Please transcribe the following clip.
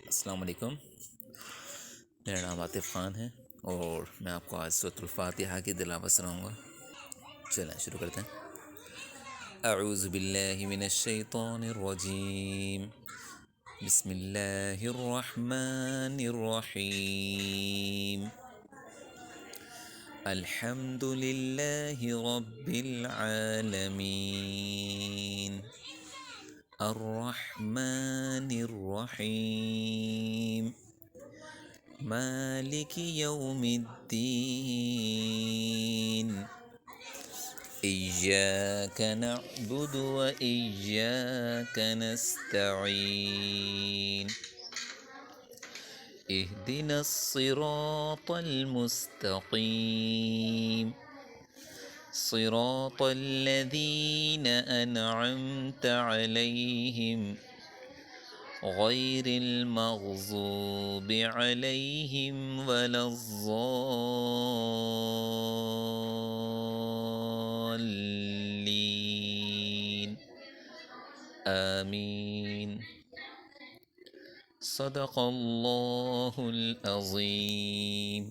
अस्सलाम वालेकुम। मेरा नाम आतिफ़ ख़ान है और मैं आपको आज सूरतुल फ़ातिहा की तिलावत सुनाऊँगा। चलें शुरू करते हैं। अऊज़ु बिल्लाहि मिनश शैतानिर रजीम। बिस्मिल्लाहिर रहमानिर रहीम। अल्हम्दुलिल्लाहि रब्बिल आलमीन। अर्रहमानिर रहीम। मालिकि यौमिद्दीन। इय्याक नअबुदु व इय्याक नस्तईन। इहदिनस सिरातल मुस्तक़ीम। सिरातल लज़ीन अनअमत अलैहिम गैरिल मग़ज़ूबि अलैहिम वलज़्ज़ाल्लीन। आमीन। सदक़ल्लाहुल अज़ीम।